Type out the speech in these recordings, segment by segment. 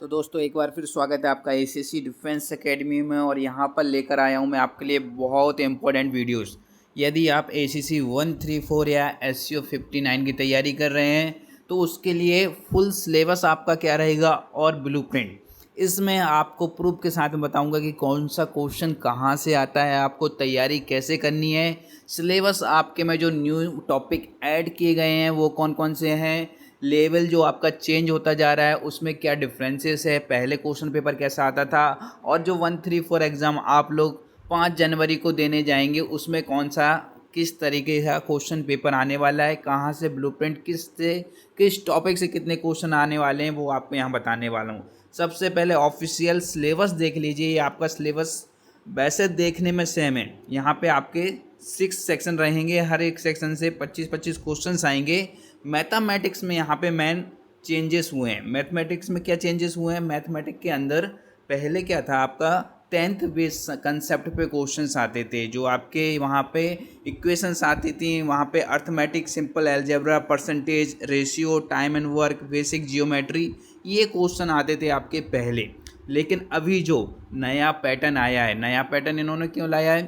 तो दोस्तों एक बार फिर स्वागत है आपका एसएससी डिफेंस एकेडमी में। और यहाँ पर लेकर आया हूँ मैं आपके लिए बहुत इंपॉर्टेंट वीडियोस। यदि आप एसएससी 134 या एससीओ 59 की तैयारी कर रहे हैं तो उसके लिए फुल सिलेबस आपका क्या रहेगा और ब्लूप्रिंट इसमें आपको प्रूफ के साथ में बताऊंगा कि कौन सा क्वेश्चन कहाँ से आता है, आपको तैयारी कैसे करनी है। सिलेबस आपके में जो न्यू टॉपिक ऐड किए गए हैं वो कौन कौन से हैं, लेवल जो आपका चेंज होता जा रहा है उसमें क्या डिफरेंसेस है, पहले क्वेश्चन पेपर कैसा आता था और जो 134 एग्ज़ाम आप लोग 5 जनवरी को देने जाएंगे उसमें कौन सा किस तरीके का क्वेश्चन पेपर आने वाला है, कहाँ से ब्लूप्रिंट किस टॉपिक से कितने क्वेश्चन आने वाले हैं वो आपको यहाँ बताने वाला हूँ। सबसे पहले ऑफिशियल सिलेबस देख लीजिए। ये आपका सिलेबस वैसे देखने में सेम है। यहाँ पे आपके 6 सेक्शन रहेंगे, हर एक सेक्शन से 25-25 क्वेश्चंस आएंगे। मैथमेटिक्स में यहाँ पे मेन चेंजेस हुए हैं। मैथमेटिक्स में क्या चेंजेस हुए हैं, मैथमेटिक्स के अंदर पहले क्या था आपका 10th बेस कंसेप्ट पे क्वेश्चंस आते थे, जो आपके वहाँ पे इक्वेशंस आती थी, वहाँ पे arithmetic, simple algebra, percentage, ratio, time and work, basic geometry, ये क्वेश्चन आते थे आपके पहले। लेकिन अभी जो नया पैटर्न आया है, नया पैटर्न इन्होंने क्यों लाया है,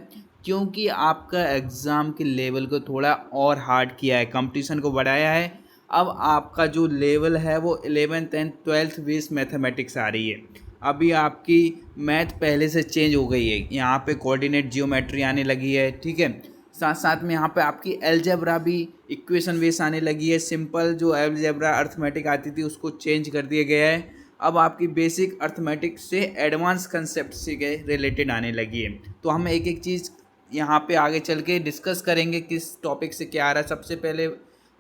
क्योंकि आपका एग्ज़ाम के लेवल को थोड़ा और हार्ड किया है, कंपटीशन को बढ़ाया है। अब आपका जो लेवल है वो 11th and 12th base mathematics आ रही है। अभी आपकी मैथ पहले से चेंज हो गई है, यहाँ पे कोऑर्डिनेट जियोमेट्री आने लगी है, ठीक है। साथ साथ में यहाँ पे आपकी अलजेब्रा भी इक्वेशन बेस आने लगी है। सिंपल जो अलजेब्रा अर्थमेटिक आती थी उसको चेंज कर दिया गया है। अब आपकी बेसिक अर्थमेटिक से एडवांस कंसेप्ट से रिलेटेड आने लगी है। तो हम एक एक चीज़ यहाँ पे आगे चल के डिस्कस करेंगे किस टॉपिक से क्या आ रहा है। सबसे पहले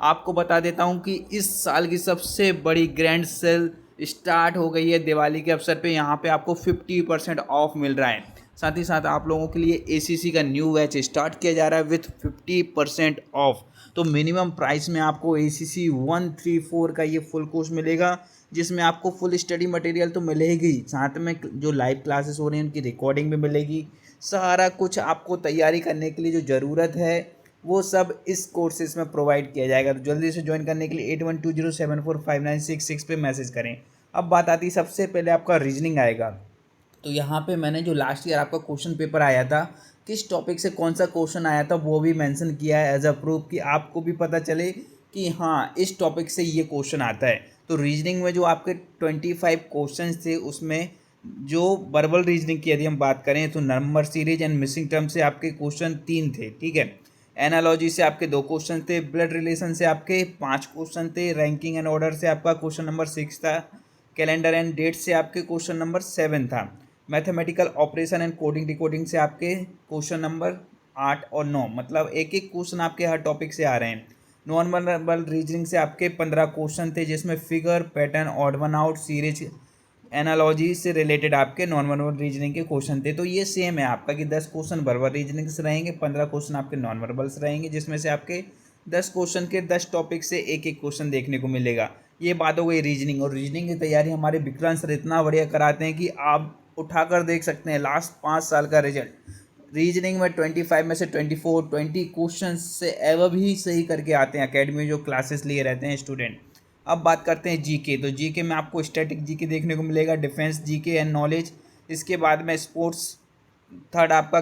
आपको बता देता हूँ कि इस साल की सबसे बड़ी ग्रैंड सेल स्टार्ट हो गई है दिवाली के अवसर पे। यहाँ पे आपको 50% ऑफ मिल रहा है। साथ ही साथ आप लोगों के लिए एसीसी का न्यू बैच स्टार्ट किया जा रहा है विथ 50% ऑफ। तो मिनिमम प्राइस में आपको एसीसी 134 का ये फुल कोर्स मिलेगा, जिसमें आपको फुल स्टडी मटेरियल तो मिलेगी, साथ में जो लाइव क्लासेस हो रही हैं उनकी रिकॉर्डिंग भी मिलेगी। सारा कुछ आपको तैयारी करने के लिए जो ज़रूरत है वो सब इस कोर्सेज में प्रोवाइड किया जाएगा। तो जल्दी से ज्वाइन करने के लिए 8120745966 पे मैसेज करें। अब बात आती है, सबसे पहले आपका रीजनिंग आएगा। तो यहाँ पे मैंने जो लास्ट ईयर आपका क्वेश्चन पेपर आया था, किस टॉपिक से कौन सा क्वेश्चन आया था वो भी मेंशन किया है एज अ प्रूफ, कि आपको भी पता चले कि हाँ इस टॉपिक से ये क्वेश्चन आता है। तो रीजनिंग में जो आपके 25 क्वेश्चन थे उसमें जो वर्बल रीजनिंग की यदि हम बात करें तो number series and missing term से आपके क्वेश्चन 3 थे, ठीक है। एनालॉजी से आपके 2 क्वेश्चन थे, ब्लड रिलेशन से आपके 5 क्वेश्चन थे, रैंकिंग एंड ऑर्डर से आपका क्वेश्चन नंबर 6 था, कैलेंडर एंड डेट से आपके क्वेश्चन नंबर 7 था, mathematical operation and coding decoding से आपके क्वेश्चन नंबर 8 और 9, मतलब एक एक क्वेश्चन आपके हर टॉपिक से आ रहे हैं। नॉर्मल रीजनिंग से आपके 15 क्वेश्चन थे, जिसमें figure, pattern, odd one out, series, analogy से रिलेटेड आपके नॉर्मल रीजनिंग के क्वेश्चन थे। तो ये सेम है आपका कि 10 क्वेश्चन वर्बल रीजनिंग से रहेंगे, 15 क्वेश्चन आपके नॉन वर्बल से रहेंगे, जिसमें से आपके 10 क्वेश्चन के 10 टॉपिक से एक एक क्वेश्चन देखने को मिलेगा। ये बात हो गई रीजनिंग। और रीजनिंग की तैयारी हमारे विक्रांत सर इतना बढ़िया कराते हैं कि आप उठाकर देख सकते हैं लास्ट 5 साल का रिजल्ट। रीजनिंग में 25 में से 20 क्वेश्चन से एवं भी सही करके आते हैं अकेडमी में जो क्लासेस लिए रहते हैं स्टूडेंट। अब बात करते हैं जीके। तो जीके में आपको स्टैटिक जीके देखने को मिलेगा, डिफेंस जीके एंड नॉलेज, इसके बाद में स्पोर्ट्स, थर्ड आपका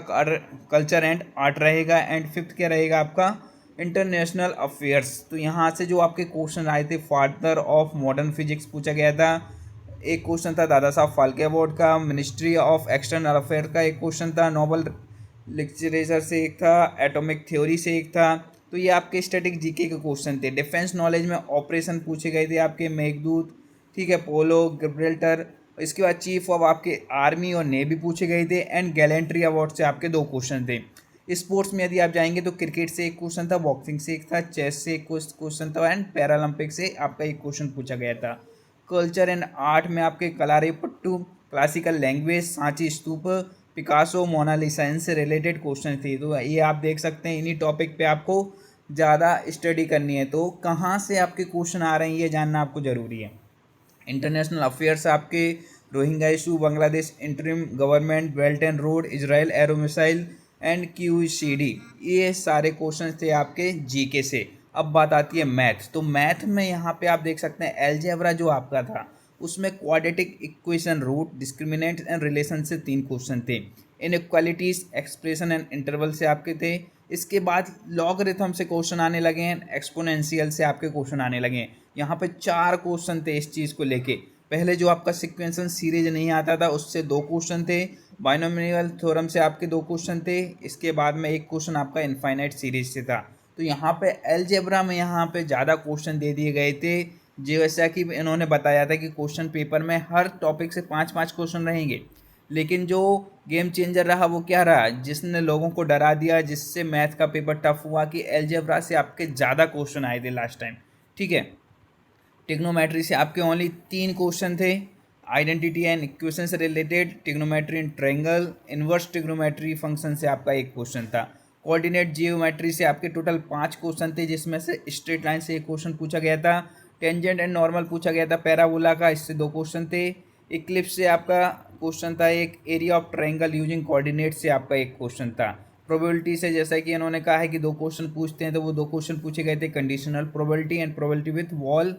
कल्चर एंड आर्ट रहेगा, एंड फिफ्थ क्या रहेगा आपका इंटरनेशनल अफेयर्स। तो यहाँ से जो आपके क्वेश्चन आए थे, फादर ऑफ मॉडर्न फिजिक्स पूछा गया था, एक क्वेश्चन था दादा साहब फाल्के अवार्ड का, मिनिस्ट्री ऑफ एक्सटर्नल अफेयर का एक क्वेश्चन था, नोबल लिटरेचर से एक था, एटॉमिक थ्योरी से एक था। तो ये आपके स्टैटिक जीके के क्वेश्चन थे। डिफेंस नॉलेज में ऑपरेशन पूछे गए थे आपके, मेघदूत, ठीक है, पोलो, गिब्राल्टर। इसके बाद चीफ ऑफ आपके आर्मी और नेवी पूछे गए थे, एंड गैलेंट्री अवार्ड से आपके 2 क्वेश्चन थे। स्पोर्ट्स में यदि आप जाएंगे तो क्रिकेट से एक क्वेश्चन था, बॉक्सिंग से एक था, चेस से एक क्वेश्चन था, एंड पैरालंपिक से आपका एक क्वेश्चन पूछा गया था। कल्चर एंड आर्ट में आपके कलारीपट्टू, क्लासिकल लैंग्वेज, सांची स्तूप, पिकासो, मोनालिसा, इनसे रिलेटेड क्वेश्चन थे। तो ये आप देख सकते हैं, इन्हीं टॉपिक पे आपको ज़्यादा स्टडी करनी है। तो कहाँ से आपके क्वेश्चन आ रहे हैं ये जानना आपको ज़रूरी है। इंटरनेशनल अफेयर्स आपके Rohingya issue, Bangladesh interim government, belt and road, Israel arrow missile and QCD, ये सारे क्वेश्चन थे आपके जीके से। अब बात आती है मैथ। तो मैथ में यहाँ पे आप देख सकते हैं अलजेब्रा जो आपका था उसमें quadratic equation, root, discriminant and relation से 3 क्वेश्चन थे। इनइक्वालिटीज, एक्सप्रेशन एंड इंटरवल से आपके थे। इसके बाद लॉगरिथम से क्वेश्चन आने लगे हैं, एक्सपोनेंशियल से आपके क्वेश्चन आने लगे हैं। यहाँ पे 4 क्वेश्चन थे इस चीज़ को लेके। पहले जो आपका सिक्वेंशियल सीरीज नहीं आता था उससे 2 क्वेश्चन थे, बाइनोमियल थ्योरम से आपके 2 क्वेश्चन थे, इसके बाद में एक क्वेश्चन आपका इनफाइनाइट सीरीज से था। तो यहाँ पे अलजेब्रा में यहाँ पे ज़्यादा क्वेश्चन दे दिए गए थे, जैसा कि इन्होंने बताया था कि क्वेश्चन पेपर में हर टॉपिक से 5-5 क्वेश्चन रहेंगे। लेकिन जो गेम चेंजर रहा वो क्या रहा, जिसने लोगों को डरा दिया, जिससे मैथ का पेपर टफ हुआ, कि अलजेब्रा से आपके ज़्यादा क्वेश्चन आए थे लास्ट टाइम। ठीक है, टिग्नोमेट्री से आपके ओनली 3 क्वेश्चन थे, आइडेंटिटी एंड इक्वेशन से related, trigonometry in triangle, inverse trigonometry function से आपका 1 क्वेश्चन था। कोऑर्डिनेट जियोमेट्री से आपके टोटल 5 क्वेश्चन थे, जिसमें से स्ट्रेट लाइन से 1 क्वेश्चन पूछा गया था, टेंजेंट एंड नॉर्मल पूछा गया था पैराबोला का, इससे 2 क्वेश्चन थे। इक्लिप्स से आपका क्वेश्चन था एक, area of triangle using coordinate से आपका 1 क्वेश्चन था। प्रोबेबिलिटी से जैसा कि इन्होंने कहा है कि 2 क्वेश्चन पूछते हैं, तो वो 2 क्वेश्चन पूछे गए थे, conditional probability and probability with wall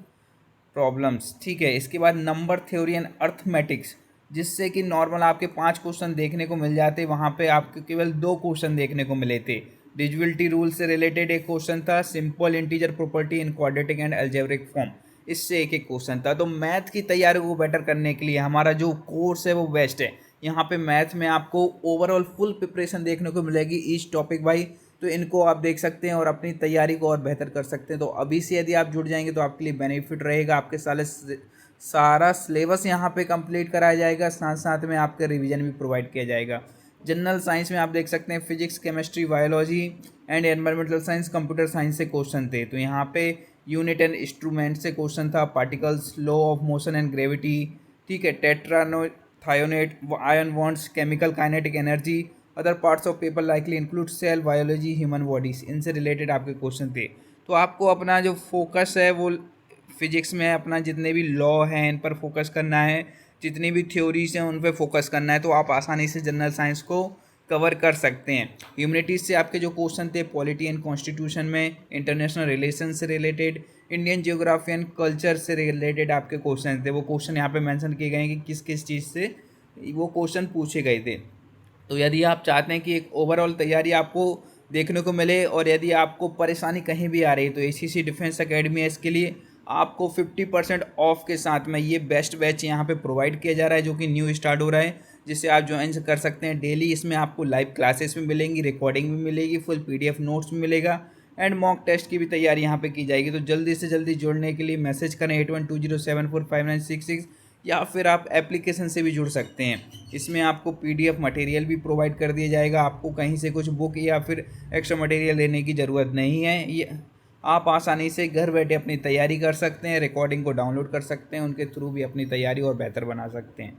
problems. ठीक है, इसके बाद नंबर थ्योरी एंड अर्थमेटिक्स, जिससे कि नॉर्मल आपके 5 क्वेश्चन देखने को मिल जाते, वहाँ पे आपके केवल 2 क्वेश्चन देखने को मिले थे। डिविजिबिलिटी रूल से रिलेटेड 1 क्वेश्चन था, simple integer property in quadratic and algebraic form, इससे एक क्वेश्चन था। तो मैथ की तैयारी को बेटर करने के लिए हमारा जो कोर्स है वो बेस्ट है। यहाँ पे मैथ में आपको ओवरऑल फुल प्रिपरेशन देखने को मिलेगी ईच टॉपिक वाइज, तो इनको आप देख सकते हैं और अपनी तैयारी को और बेहतर कर सकते हैं। तो अभी से यदि आप जुड़ जाएंगे तो आपके लिए बेनिफिट रहेगा, आपके सारा सिलेबस यहाँ पे कंप्लीट कराया जाएगा, साथ साथ में आपका रिवीजन भी प्रोवाइड किया जाएगा। जनरल साइंस में आप देख सकते हैं physics, chemistry, biology and environmental science, computer science से क्वेश्चन थे। तो यहाँ पे यूनिट एंड इंस्ट्रूमेंट से क्वेश्चन था, particles, law of motion and gravity, ठीक है, tetrathionate, ion bonds, chemical kinetic energy, other parts of paper likely include cell biology, human bodies, इनसे रिलेटेड आपके क्वेश्चन थे। तो आपको अपना जो फोकस है वो फिजिक्स में अपना जितने भी लॉ हैं इन पर फोकस करना है, जितनी भी थ्योरीज हैं उन पर फोकस करना है, तो आप आसानी से जनरल साइंस को कवर कर सकते हैं। ह्यूमैनिटीज़ से आपके जो क्वेश्चन थे, पॉलिटी एंड कॉन्स्टिट्यूशन में, इंटरनेशनल रिलेशन से related, Indian geography and culture से रिलेटेड आपके क्वेश्चन थे। वो क्वेश्चन यहाँ पे मेंशन किए गए हैं कि किस किस चीज़ से वो क्वेश्चन पूछे गए थे। तो यदि आप चाहते हैं कि एक ओवरऑल तैयारी आपको देखने को मिले और यदि आपको परेशानी कहीं भी आ रही है, तो एसीसी डिफेंस एकेडमी है, इसके लिए आपको 50% ऑफ के साथ में ये बेस्ट बैच यहाँ पे प्रोवाइड किया जा रहा है, जो कि न्यू स्टार्ट हो रहा है, जिससे आप ज्वाइन कर सकते हैं। डेली इसमें आपको लाइव क्लासेस भी मिलेंगी, रिकॉर्डिंग भी मिलेगी, फुल PDF नोट्स भी मिलेगा एंड मॉक टेस्ट की भी तैयारी यहाँ पे की जाएगी। तो जल्दी से जल्दी जुड़ने के लिए मैसेज करें 8120745966, या फिर आप एप्लीकेशन से भी जुड़ सकते हैं। इसमें आपको PDF मटेरियल भी प्रोवाइड कर दिया जाएगा, आपको कहीं से कुछ बुक या फिर एक्स्ट्रा मटेरियल लेने की ज़रूरत नहीं है। ये आप आसानी से घर बैठे अपनी तैयारी कर सकते हैं, रिकॉर्डिंग को डाउनलोड कर सकते हैं, उनके थ्रू भी अपनी तैयारी और बेहतर बना सकते हैं।